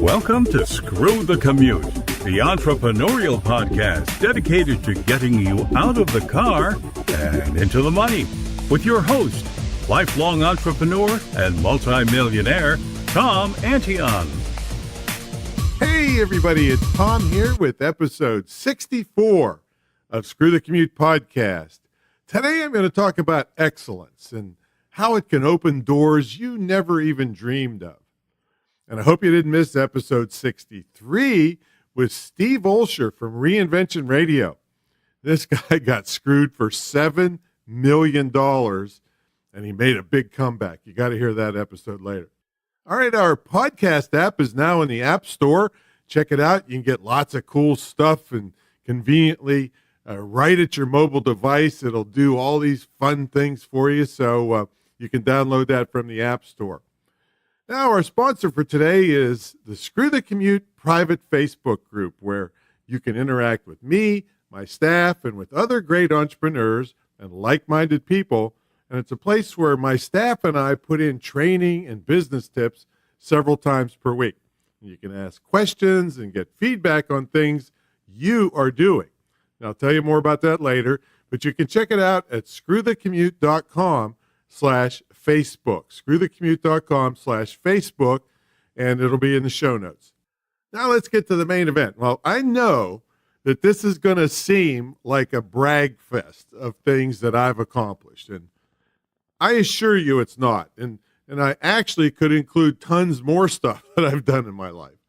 Welcome to Screw the Commute, the entrepreneurial podcast dedicated to getting you out of the car and into the money. With your host, lifelong entrepreneur and multimillionaire, Tom Antion. Hey everybody, it's Tom here with episode 64 of Screw the Commute podcast. Today I'm going to talk about excellence and how it can open doors you never even dreamed of. And I hope you didn't miss episode 63 with Steve Olsher from Reinvention Radio. This guy got screwed for $7 million, and he made a big comeback. You got to hear that episode later. All right, our podcast app is now in the App Store. Check it out. You can get lots of cool stuff and conveniently right at your mobile device. It'll do all these fun things for you, so you can download that from the App Store. Now, our sponsor for today is the Screw the Commute private Facebook group, where you can interact with me, my staff, and with other great entrepreneurs and like-minded people. And it's a place where my staff and I put in training and business tips several times per week. You can ask questions and get feedback on things you are doing. And I'll tell you more about that later, but you can check it out at screwthecommute.com/Facebook, screwthecommute.com/Facebook, and it'll be in the show notes. Now let's get to the main event. Well, I know that this is going to seem like a brag fest of things that I've accomplished, and I assure you it's not. And I actually could include tons more stuff that I've done in my life.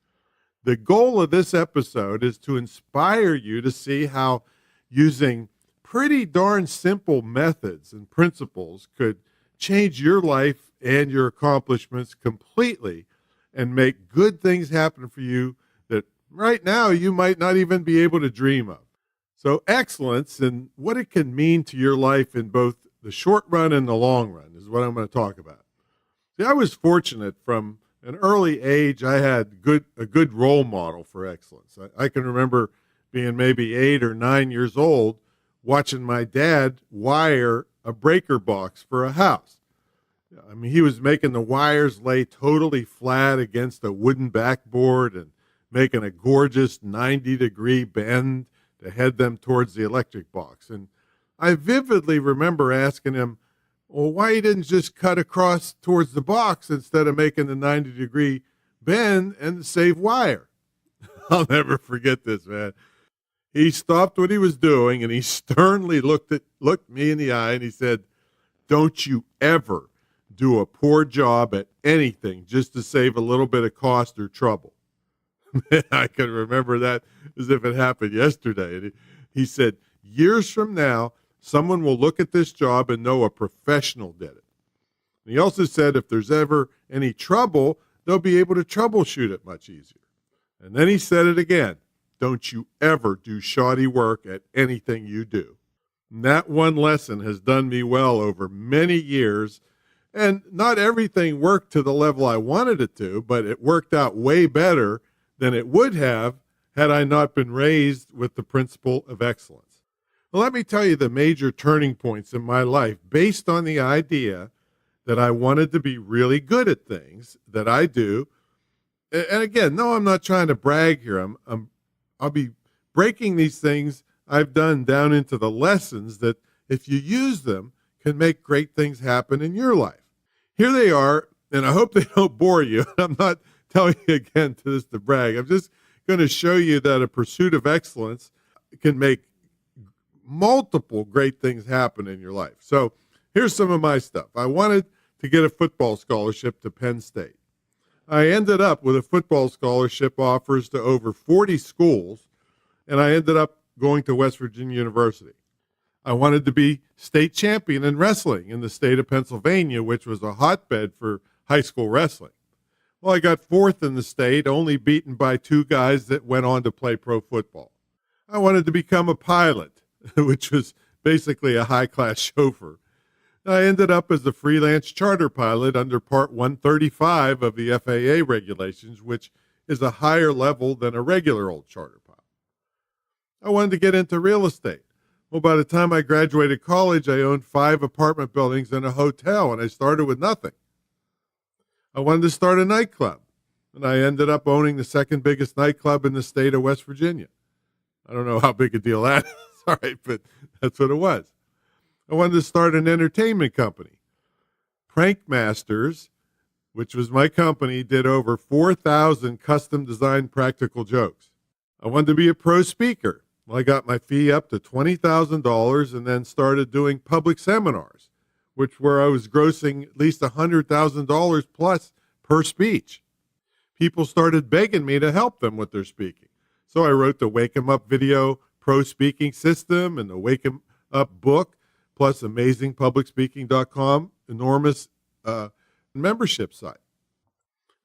The goal of this episode is to inspire you to see how using pretty darn simple methods and principles could change your life and your accomplishments completely and make good things happen for you that right now you might not even be able to dream of. So excellence and what it can mean to your life in both the short run and the long run is what I'm going to talk about. See, I was fortunate from an early age. I had a good role model for excellence. I can remember being maybe 8 or 9 years old watching my dad wire a breaker box for a house. I mean, he was making the wires lay totally flat against a wooden backboard and making a gorgeous 90-degree bend to head them towards the electric box. And I vividly remember asking him, well, why he didn't just cut across towards the box instead of making the 90-degree bend and save wire. I'll never forget this, man. He stopped what he was doing, and he sternly looked me in the eye, and he said, don't you ever do a poor job at anything just to save a little bit of cost or trouble. I can remember that as if it happened yesterday. And he said, years from now, someone will look at this job and know a professional did it. And he also said if there's ever any trouble, they'll be able to troubleshoot it much easier. And then he said it again. Don't you ever do shoddy work at anything you do. And that one lesson has done me well over many years. And not everything worked to the level I wanted it to, but it worked out way better than it would have had I not been raised with the principle of excellence. Well, let me tell you the major turning points in my life based on the idea that I wanted to be really good at things that I do. And again, no, I'm not trying to brag here. I'll be breaking these things I've done down into the lessons that, if you use them, can make great things happen in your life. Here they are, and I hope they don't bore you. I'm not telling you again to brag. I'm just going to show you that a pursuit of excellence can make multiple great things happen in your life. So here's some of my stuff. I wanted to get a football scholarship to Penn State. I ended up with a football scholarship offers to over 40 schools, and I ended up going to West Virginia University. I wanted to be state champion in wrestling in the state of Pennsylvania, which was a hotbed for high school wrestling. Well, I got 4th in the state, only beaten by 2 guys that went on to play pro football. I wanted to become a pilot, which was basically a high-class chauffeur. I ended up as a freelance charter pilot under Part 135 of the FAA regulations, which is a higher level than a regular old charter pilot. I wanted to get into real estate. Well, by the time I graduated college, I owned 5 apartment buildings and a hotel, and I started with nothing. I wanted to start a nightclub. And I ended up owning the second biggest nightclub in the state of West Virginia. I don't know how big a deal that is, all right, but that's what it was. I wanted to start an entertainment company. Prank Masters, which was my company, did over 4,000 custom designed practical jokes. I wanted to be a pro speaker. Well, I got my fee up to $20,000 and then started doing public seminars, where I was grossing at least $100,000 plus per speech. People started begging me to help them with their speaking. So I wrote the Wake 'em Up video pro speaking system and the Wake 'em Up book, plus amazingpublicspeaking.com, enormous membership site.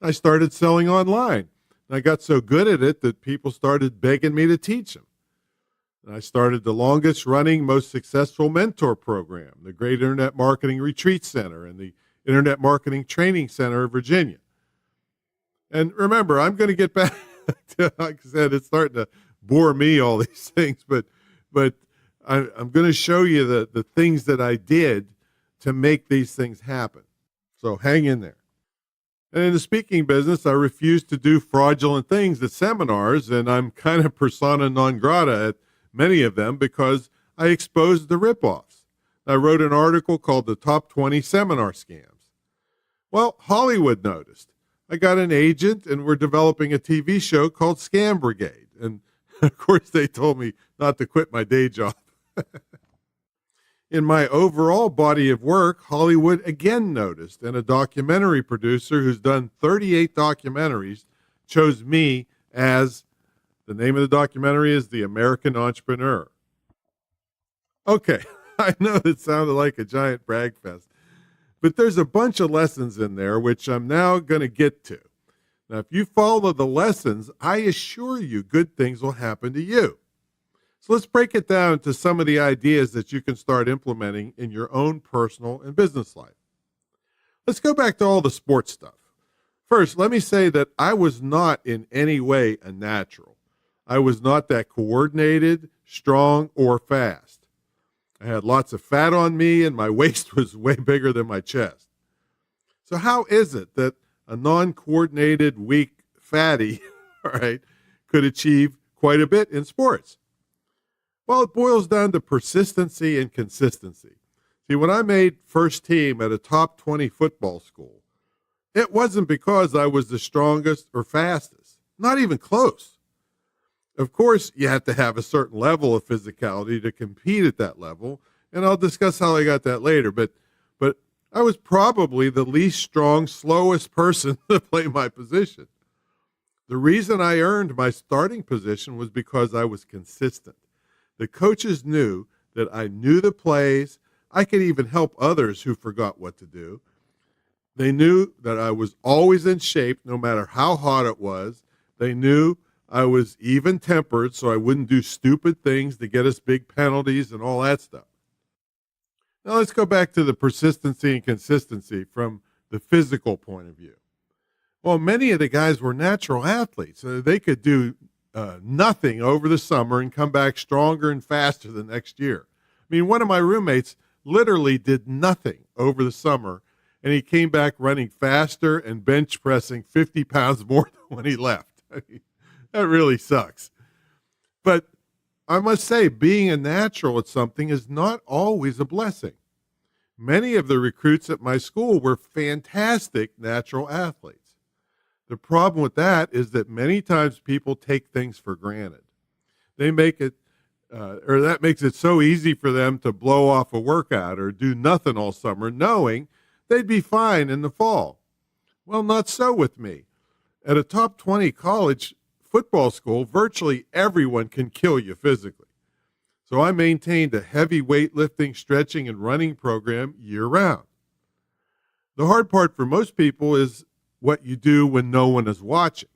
I started selling online. And I got so good at it that people started begging me to teach them. And I started the longest running, most successful mentor program, the Great Internet Marketing Retreat Center and the Internet Marketing Training Center of Virginia. And remember, I'm going to get back to, like I said, it's starting to bore me, all these things, but I'm going to show you the things that I did to make these things happen. So hang in there. And in the speaking business, I refuse to do fraudulent things at seminars, and I'm kind of persona non grata at many of them because I exposed the ripoffs. I wrote an article called The Top 20 Seminar Scams. Well, Hollywood noticed. I got an agent, and we're developing a TV show called Scam Brigade. And, of course, they told me not to quit my day job. In my overall body of work, Hollywood again noticed, and a documentary producer who's done 38 documentaries chose me as, the name of the documentary is The American Entrepreneur. Okay, I know it sounded like a giant brag fest, but there's a bunch of lessons in there, which I'm now going to get to. Now, if you follow the lessons, I assure you good things will happen to you. So let's break it down to some of the ideas that you can start implementing in your own personal and business life. Let's go back to all the sports stuff. First, let me say that I was not in any way a natural. I was not that coordinated, strong, or fast. I had lots of fat on me, and my waist was way bigger than my chest. So how is it that a non-coordinated, weak fatty, all right, could achieve quite a bit in sports? Well, it boils down to persistency and consistency. See, when I made first team at a top 20 football school, it wasn't because I was the strongest or fastest, not even close. Of course, you have to have a certain level of physicality to compete at that level, and I'll discuss how I got that later, but I was probably the least strong, slowest person to play my position. The reason I earned my starting position was because I was consistent. The coaches knew that I knew the plays. I could even help others who forgot what to do. They knew that I was always in shape no matter how hot it was. They knew I was even-tempered so I wouldn't do stupid things to get us big penalties and all that stuff. Now let's go back to the persistency and consistency from the physical point of view. Well, many of the guys were natural athletes, so they could do nothing over the summer and come back stronger and faster the next year. I mean, one of my roommates literally did nothing over the summer, and he came back running faster and bench pressing 50 pounds more than when he left. I mean, that really sucks. But I must say, being a natural at something is not always a blessing. Many of the recruits at my school were fantastic natural athletes. The problem with that is that many times people take things for granted. They make it, or that makes it so easy for them to blow off a workout or do nothing all summer, knowing they'd be fine in the fall. Well, not so with me. At a top 20 college football school, virtually everyone can kill you physically. So I maintained a heavy weightlifting, stretching, and running program year-round. The hard part for most people is what you do when no one is watching.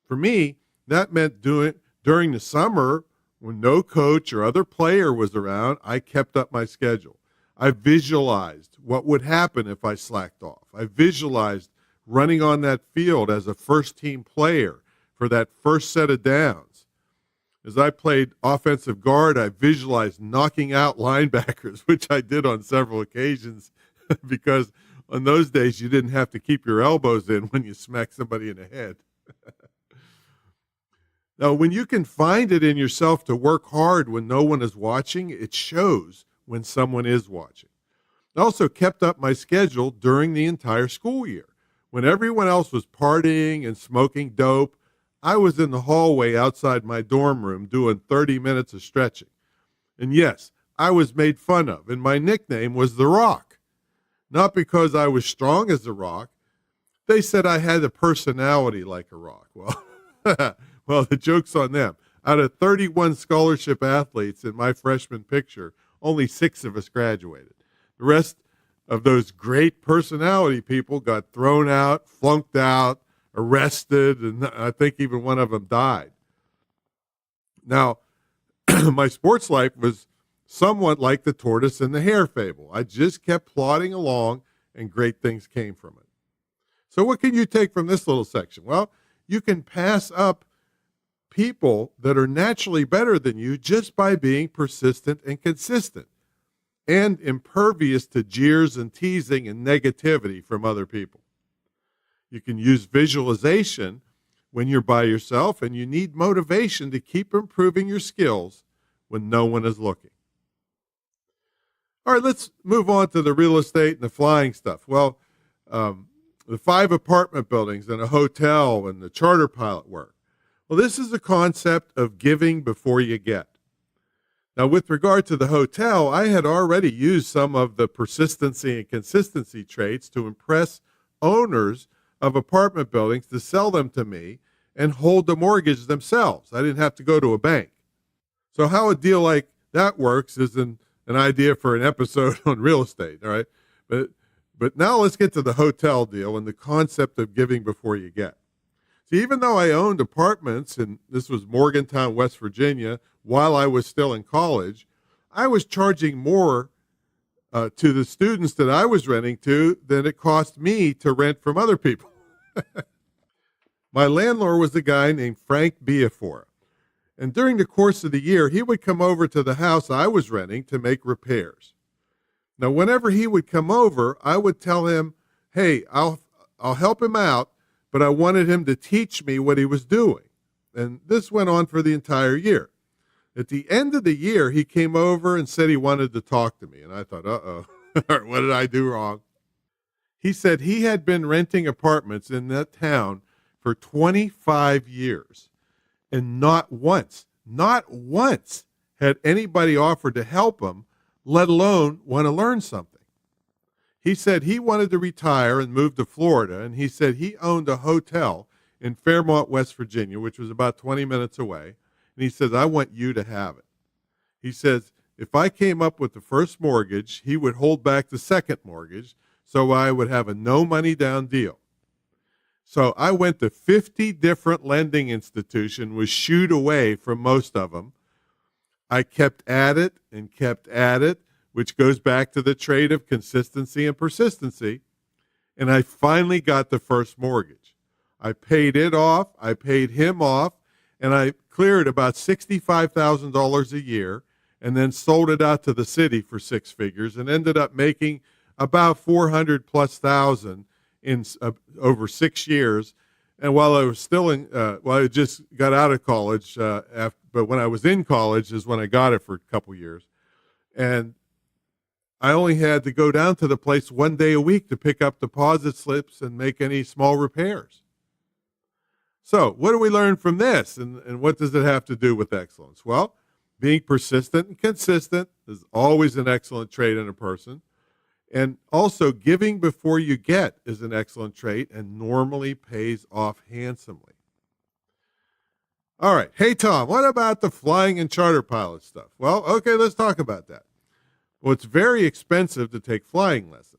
For me, that meant doing during the summer when no coach or other player was around. I kept up my schedule. I visualized what would happen if I slacked off. I visualized running on that field as a first-team player for that first set of downs. As I played offensive guard, I visualized knocking out linebackers, which I did on several occasions because on those days, you didn't have to keep your elbows in when you smacked somebody in the head. Now, when you can find it in yourself to work hard when no one is watching, it shows when someone is watching. I also kept up my schedule during the entire school year. When everyone else was partying and smoking dope, I was in the hallway outside my dorm room doing 30 minutes of stretching. And yes, I was made fun of, and my nickname was The Rock. Not because I was strong as a rock. They said I had a personality like a rock. Well, well, the joke's on them. Out of 31 scholarship athletes in my freshman picture, only 6 of us graduated. The rest of those great personality people got thrown out, flunked out, arrested, and I think even one of them died. Now, my sports life was somewhat like the tortoise and the hare fable. I just kept plodding along, and great things came from it. So what can you take from this little section? Well, you can pass up people that are naturally better than you just by being persistent and consistent and impervious to jeers and teasing and negativity from other people. You can use visualization when you're by yourself, and you need motivation to keep improving your skills when no one is looking. All right, let's move on to the real estate and the flying stuff. Well, the 5 apartment buildings and a hotel and the charter pilot work. Well, this is the concept of giving before you get. Now, with regard to the hotel, I had already used some of the persistency and consistency traits to impress owners of apartment buildings to sell them to me and hold the mortgage themselves. I didn't have to go to a bank. So how a deal like that works is an idea for an episode on real estate, all right? But now let's get to the hotel deal and the concept of giving before you get. See, even though I owned apartments, and this was Morgantown, West Virginia, while I was still in college, I was charging more to the students that I was renting to than it cost me to rent from other people. My landlord was a guy named Frank Biafora. And during the course of the year, he would come over to the house I was renting to make repairs. Now, whenever he would come over, I would tell him, hey, I'll help him out, but I wanted him to teach me what he was doing. And this went on for the entire year. At the end of the year, he came over and said he wanted to talk to me. And I thought, uh-oh, what did I do wrong? He said he had been renting apartments in that town for 25 years. And not once had anybody offered to help him, let alone want to learn something. He said he wanted to retire and move to Florida, and he said he owned a hotel in Fairmont, West Virginia, which was about 20 minutes away. And he says, I want you to have it. He says, if I came up with the first mortgage, he would hold back the second mortgage, so I would have a no money down deal. So I went to 50 different lending institutions, was shooed away from most of them. I kept at it and kept at it, which goes back to the trait of consistency and persistency. And I finally got the first mortgage. I paid it off, I paid him off, and I cleared about $65,000 a year and then sold it out to the city for 6 figures and ended up making about 400 plus thousand in over 6 years. And while I was still I just got out of college, but when I was in college is when I got it for a couple years. And I only had to go down to the place 1 day a week to pick up deposit slips and make any small repairs. So what do we learn from this? And what does it have to do with excellence? Well, being persistent and consistent is always an excellent trait in a person. And also giving before you get is an excellent trait and normally pays off handsomely. All right. Hey, Tom, what about the flying and charter pilot stuff? Well, okay, let's talk about that. Well, it's very expensive to take flying lessons.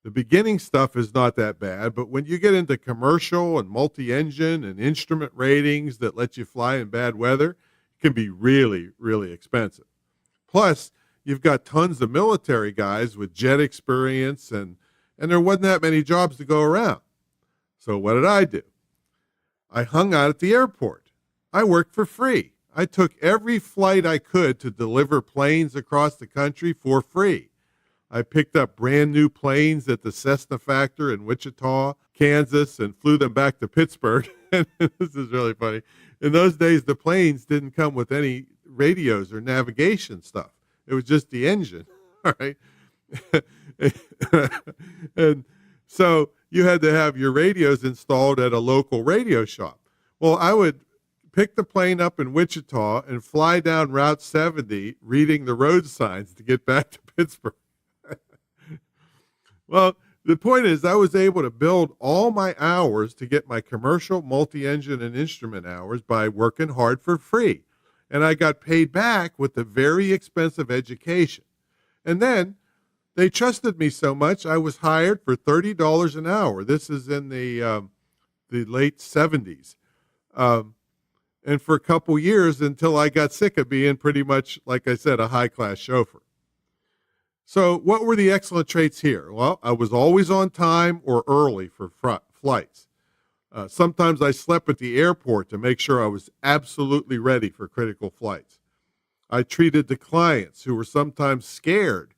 The beginning stuff is not that bad, but when you get into commercial and multi-engine and instrument ratings that let you fly in bad weather, it can be really, really expensive. Plus, you've got tons of military guys with jet experience, and there wasn't that many jobs to go around. So what did I do? I hung out at the airport. I worked for free. I took every flight I could to deliver planes across the country for free. I picked up brand new planes at the Cessna factory in Wichita, Kansas, and flew them back to Pittsburgh This is really funny. In those days, the planes didn't come with any radios or navigation stuff. It was just the engine. All right. And so you had to have your radios installed at a local radio shop. Well, I would pick the plane up in Wichita and fly down Route 70 reading the road signs to get back to Pittsburgh. Well, the point is I was able to build all my hours to get my commercial, multi-engine, and instrument hours by working hard for free. And I got paid back with a very expensive education. And then they trusted me so much, I was hired for $30 an hour. This is in the late 70s. And for a couple years until I got sick of being pretty much, like I said, a high-class chauffeur. So what were the excellent traits here? Well, I was always on time or early for flights. Sometimes I slept at the airport to make sure I was absolutely ready for critical flights. I treated the clients, who were sometimes scared,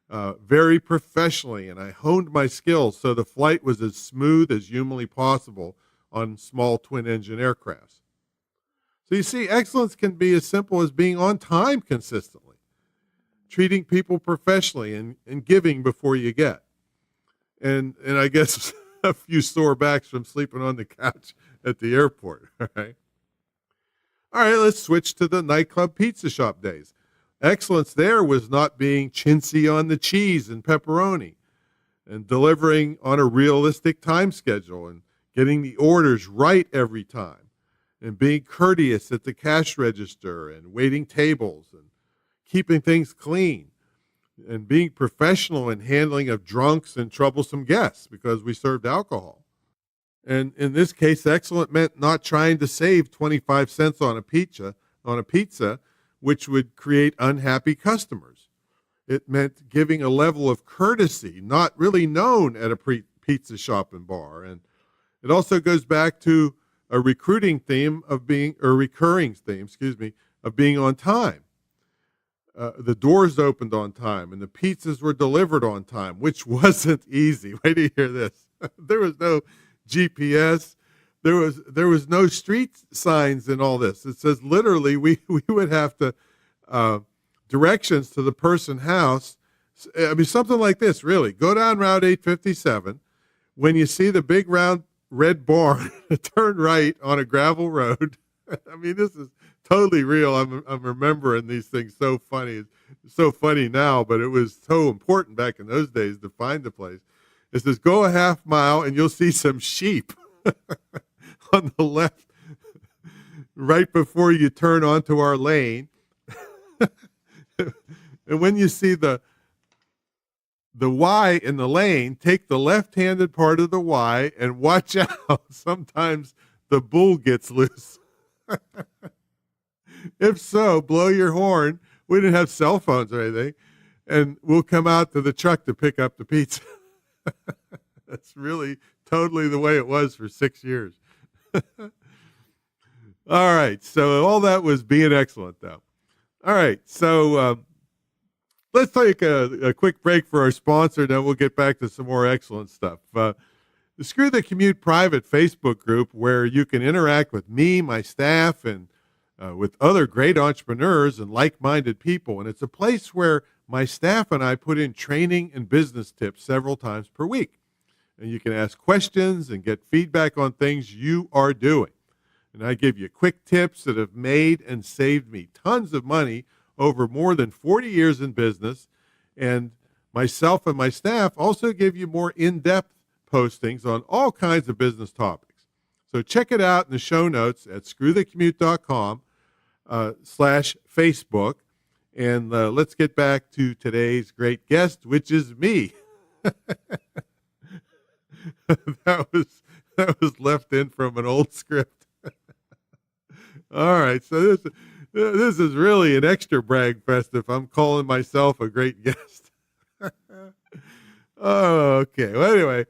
very professionally, and I honed my skills so the flight was as smooth as humanly possible on small twin-engine aircrafts. So you see, excellence can be as simple as being on time consistently, treating people professionally, and giving before you get. And I guess a few sore backs from sleeping on the couch at the airport. All right, let's switch to the nightclub pizza shop days. Excellence there was not being chintzy on the cheese and pepperoni, and delivering on a realistic time schedule, and getting the orders right every time, and being courteous at the cash register, and waiting tables, and keeping things clean, and being professional in handling of drunks and troublesome guests because we served alcohol. And in this case, excellent meant not trying to save 25 cents on a pizza, which would create unhappy customers. It meant giving a level of courtesy not really known at a pizza shop and bar. And it also goes back to a recurring theme of being on time. The doors opened on time, and the pizzas were delivered on time, which wasn't easy. Wait till you hear this. There was no GPS. There was no street signs in all this. It says literally we would have to directions to the person's house. I mean, something like this, really. Go down Route 857. When you see the big round red barn, turn right on a gravel road. I mean, this is totally real. I'm remembering these things so funny. It's so funny now, but it was so important back in those days to find the place. It says, go a half mile and you'll see some sheep on the left, right before you turn onto our lane. And when you see the Y in the lane, take the left-handed part of the Y and watch out. Sometimes the bull gets loose. If so, blow your horn. We didn't have cell phones or anything. And we'll come out to the truck to pick up the pizza. That's really totally the way it was for 6 years. All right. So all that was being excellent, though. All right. So let's take a quick break for our sponsor, then we'll get back to some more excellent stuff. The Screw the Commute private Facebook group, where you can interact with me, my staff, and with other great entrepreneurs and like-minded people. And it's a place where my staff and I put in training and business tips several times per week. And you can ask questions and get feedback on things you are doing. And I give you quick tips that have made and saved me tons of money over more than 40 years in business. And myself and my staff also give you more in-depth postings on all kinds of business topics. So check it out in the show notes at screwthecommute.com/Facebook. And let's get back to today's great guest, which is me. That was left in from an old script. All right, so this is really an extra brag fest if I'm calling myself a great guest. Oh, okay. Well, anyway,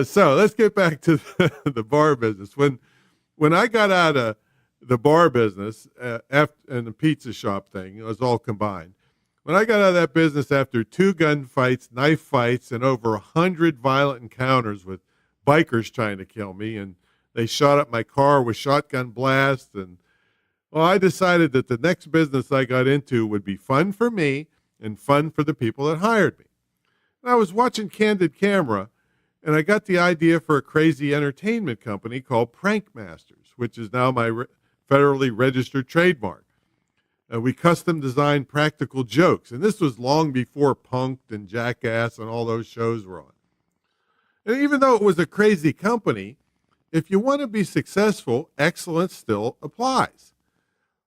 so let's get back to the bar business. When I got out of the bar business and the pizza shop thing, it was all combined. When I got out of that business after 2 gunfights, knife fights, and over 100 violent encounters with bikers trying to kill me, and They shot up my car with shotgun blasts. And, well, I decided that the next business I got into would be fun for me and fun for the people that hired me. And I was watching Candid Camera, and I got the idea for a crazy entertainment company called Prank Masters, which is now my federally registered trademark. We custom designed practical jokes, and this was long before Punk'd and Jackass and all those shows were on. And even though it was a crazy company, if you want to be successful, excellence still applies.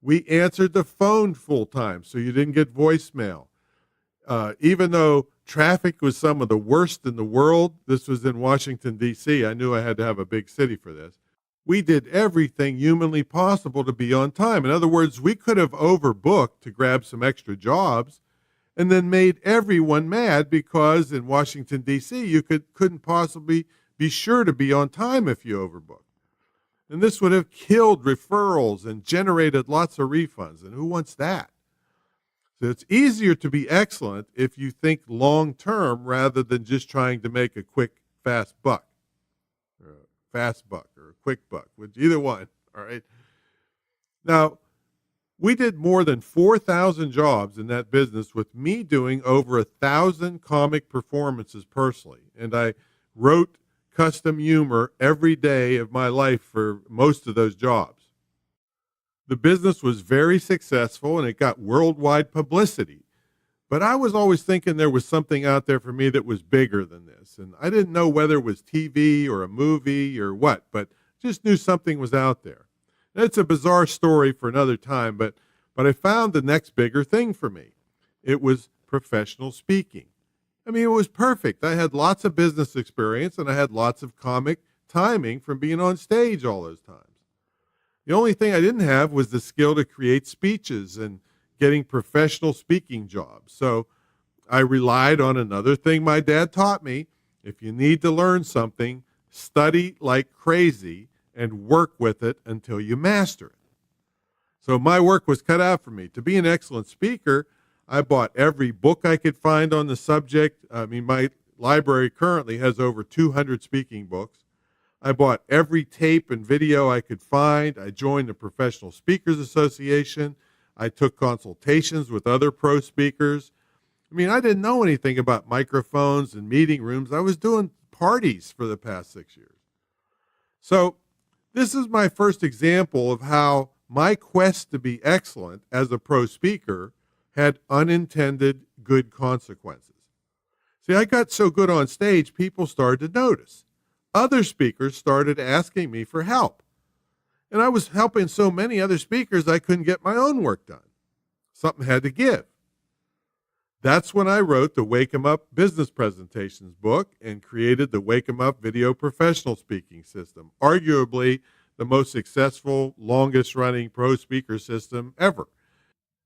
We answered the phone full time, so you didn't get voicemail. Even though traffic was some of the worst in the world, this was in Washington, D.C., I knew I had to have a big city for this. We did everything humanly possible to be on time. In other words, we could have overbooked to grab some extra jobs and then made everyone mad because in Washington, D.C., you couldn't possibly be sure to be on time if you overbooked. And this would have killed referrals and generated lots of refunds. And who wants that? So it's easier to be excellent if you think long term rather than just trying to make a quick, fast buck. Fast buck or a quick buck, which either one, all right? Now, we did more than 4,000 jobs in that business with me doing over 1,000 comic performances personally, and I wrote custom humor every day of my life for most of those jobs. The business was very successful, and it got worldwide publicity. But I was always thinking there was something out there for me that was bigger than this. And I didn't know whether it was TV or a movie or what, but just knew something was out there. And it's a bizarre story for another time, but I found the next bigger thing for me. It was professional speaking. I mean, it was perfect. I had lots of business experience, and I had lots of comic timing from being on stage all those times. The only thing I didn't have was the skill to create speeches and getting professional speaking jobs. So I relied on another thing my dad taught me. If you need to learn something, study like crazy and work with it until you master it. So my work was cut out for me. To be an excellent speaker, I bought every book I could find on the subject. I mean, my library currently has over 200 speaking books. I bought every tape and video I could find. I joined the Professional Speakers Association. I took consultations with other pro speakers. I mean, I didn't know anything about microphones and meeting rooms. I was doing parties for the past 6 years. So this is my first example of how my quest to be excellent as a pro speaker had unintended good consequences. See, I got so good on stage, people started to notice. Other speakers started asking me for help. And I was helping so many other speakers, I couldn't get my own work done. Something had to give. That's when I wrote the Wake 'em Up Business Presentations book and created the Wake 'em Up Video Professional Speaking System, arguably the most successful, longest-running pro speaker system ever.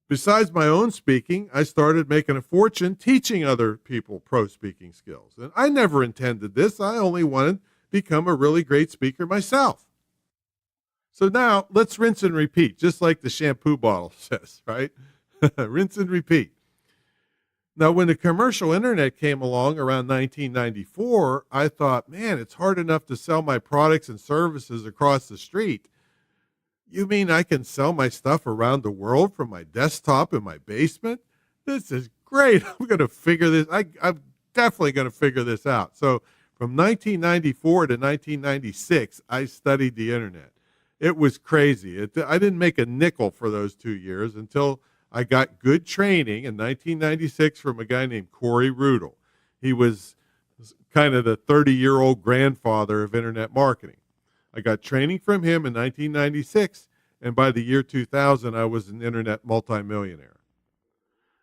Besides my own speaking, I started making a fortune teaching other people pro speaking skills. And I never intended this. I only wanted to become a really great speaker myself. So now let's rinse and repeat, just like the shampoo bottle says, right? Rinse and repeat. Now, when the commercial internet came along around 1994, I thought, man, it's hard enough to sell my products and services across the street. You mean I can sell my stuff around the world from my desktop in my basement? This is great. I'm going to figure this. I'm definitely going to figure this out. So from 1994 to 1996, I studied the internet. It was crazy. I didn't make a nickel for those 2 years until I got good training in 1996 from a guy named Corey Rudel. He was kind of the 30-year-old grandfather of internet marketing. I got training from him in 1996, and by the year 2000, I was an internet multimillionaire.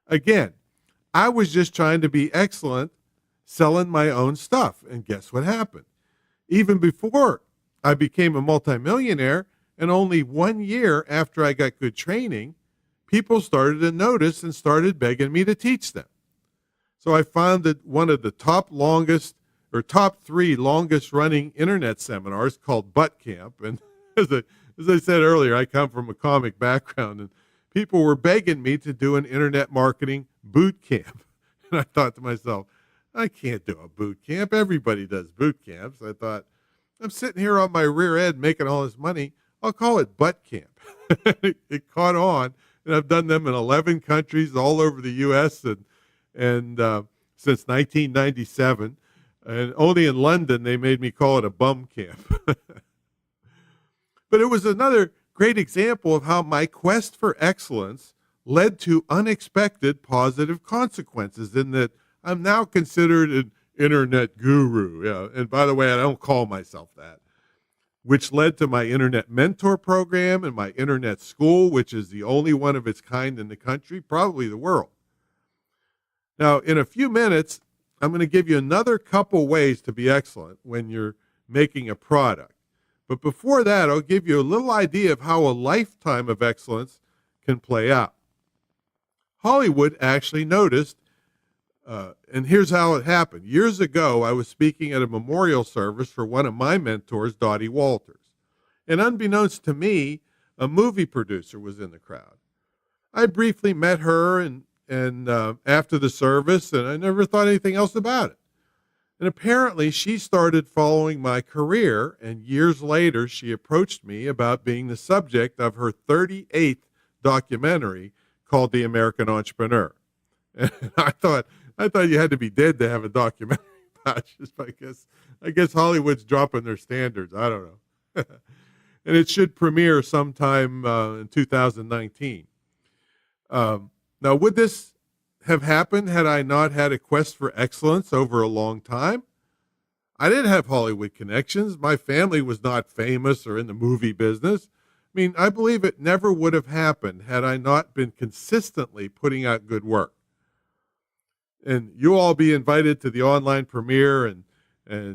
Again, I was just trying to be excellent selling my own stuff, and guess what happened? Even before I became a multimillionaire, and only 1 year after I got good training, people started to notice and started begging me to teach them. So I founded one of the top 3 longest running internet seminars called Butt Camp. And as I said earlier, I come from a comic background, and people were begging me to do an internet marketing boot camp. And I thought to myself, I can't do a boot camp. Everybody does boot camps. I thought, I'm sitting here on my rear end making all this money. I'll call it butt camp. It caught on, and I've done them in 11 countries all over the U.S. and since 1997. And only in London they made me call it a bum camp. But it was another great example of how my quest for excellence led to unexpected positive consequences, in that I'm now considered an internet guru. Yeah. And by the way, I don't call myself that, which led to my internet mentor program and my internet school, which is the only one of its kind in the country, probably the world. Now, in a few minutes, I'm going to give you another couple ways to be excellent when you're making a product. But before that, I'll give you a little idea of how a lifetime of excellence can play out. Hollywood actually noticed, and here's how it happened. Years ago, I was speaking at a memorial service for one of my mentors, Dottie Walters. And unbeknownst to me, a movie producer was in the crowd. I briefly met her and after the service, and I never thought anything else about it. And apparently she started following my career, and years later she approached me about being the subject of her 38th documentary called The American Entrepreneur. And I thought you had to be dead to have a documentary about it. I guess Hollywood's dropping their standards. I don't know. And it should premiere sometime in 2019. Now, would this have happened had I not had a quest for excellence over a long time? I didn't have Hollywood connections. My family was not famous or in the movie business. I mean, I believe it never would have happened had I not been consistently putting out good work. And you'll all be invited to the online premiere, and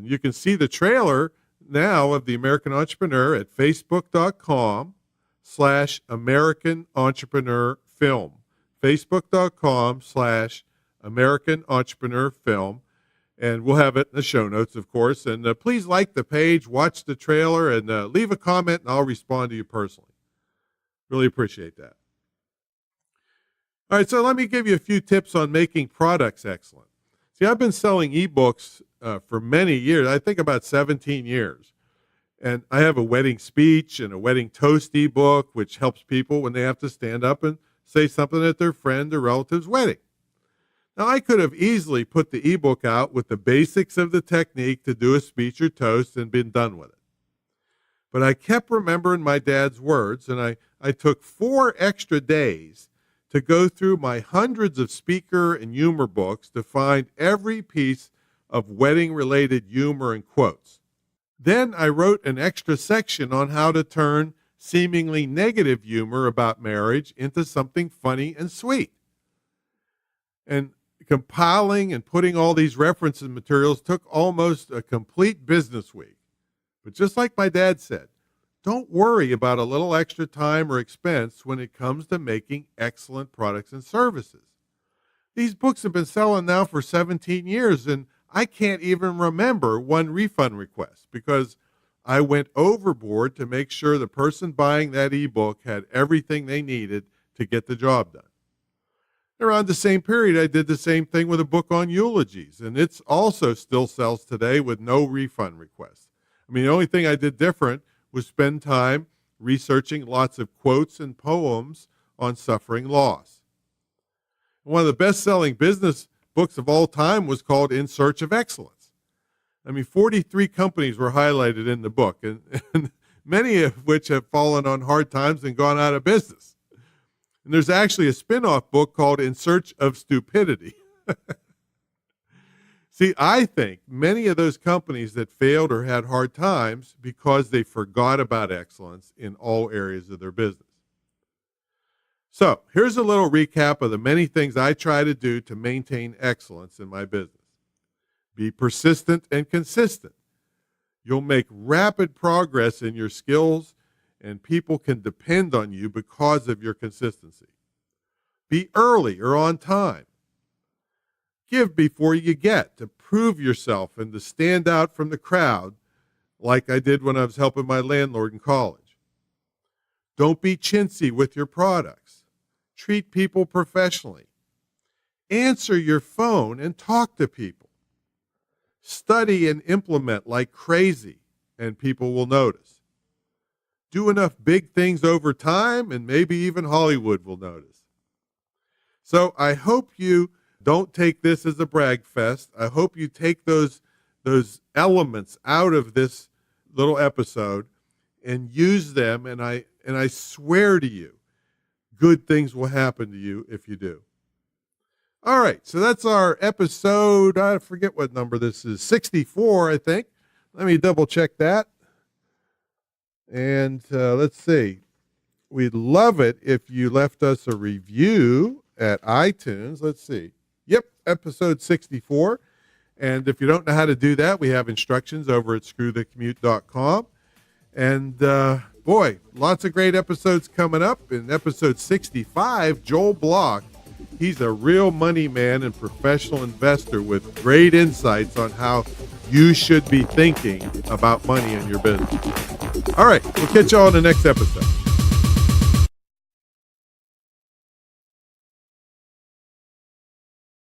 you can see the trailer now of The American Entrepreneur at facebook.com/American Entrepreneur Film. Facebook.com/American Entrepreneur Film. And we'll have it in the show notes, of course. And please like the page, watch the trailer, and leave a comment, and I'll respond to you personally. Really appreciate that. All right, so let me give you a few tips on making products excellent. See, I've been selling ebooks for many years, I think about 17 years. And I have a wedding speech and a wedding toast ebook, which helps people when they have to stand up and say something at their friend or relative's wedding. Now, I could have easily put the ebook out with the basics of the technique to do a speech or toast and been done with it. But I kept remembering my dad's words, and I took 4 extra days to go through my hundreds of speaker and humor books to find every piece of wedding-related humor and quotes. Then I wrote an extra section on how to turn seemingly negative humor about marriage into something funny and sweet. And compiling and putting all these references and materials took almost a complete business week. But just like my dad said, don't worry about a little extra time or expense when it comes to making excellent products and services. These books have been selling now for 17 years, and I can't even remember one refund request because I went overboard to make sure the person buying that ebook had everything they needed to get the job done. Around the same period, I did the same thing with a book on eulogies, and it also still sells today with no refund requests. I mean, the only thing I did different was spend time researching lots of quotes and poems on suffering loss. One of the best-selling business books of all time was called In Search of Excellence. I mean, 43 companies were highlighted in the book, and many of which have fallen on hard times and gone out of business. And there's actually a spin-off book called In Search of Stupidity. See, I think many of those companies that failed or had hard times because they forgot about excellence in all areas of their business. So here's a little recap of the many things I try to do to maintain excellence in my business. Be persistent and consistent. You'll make rapid progress in your skills, and people can depend on you because of your consistency. Be early or on time. Give before you get to prove yourself and to stand out from the crowd like I did when I was helping my landlord in college. Don't be chintzy with your products. Treat people professionally. Answer your phone and talk to people. Study and implement like crazy and people will notice. Do enough big things over time, and maybe even Hollywood will notice. So I hope you don't take this as a brag fest. I hope you take those elements out of this little episode and use them, and I swear to you, good things will happen to you if you do. All right, so that's our episode. I forget what number this is, 64, I think. Let me double check that. And let's see. We'd love it if you left us a review at iTunes. Let's see. Yep, episode 64. And if you don't know how to do that, we have instructions over at screwthecommute.com. And boy, lots of great episodes coming up. In episode 65, Joel Block, he's a real money man and professional investor with great insights on how you should be thinking about money in your business. All right, we'll catch you all in the next episode.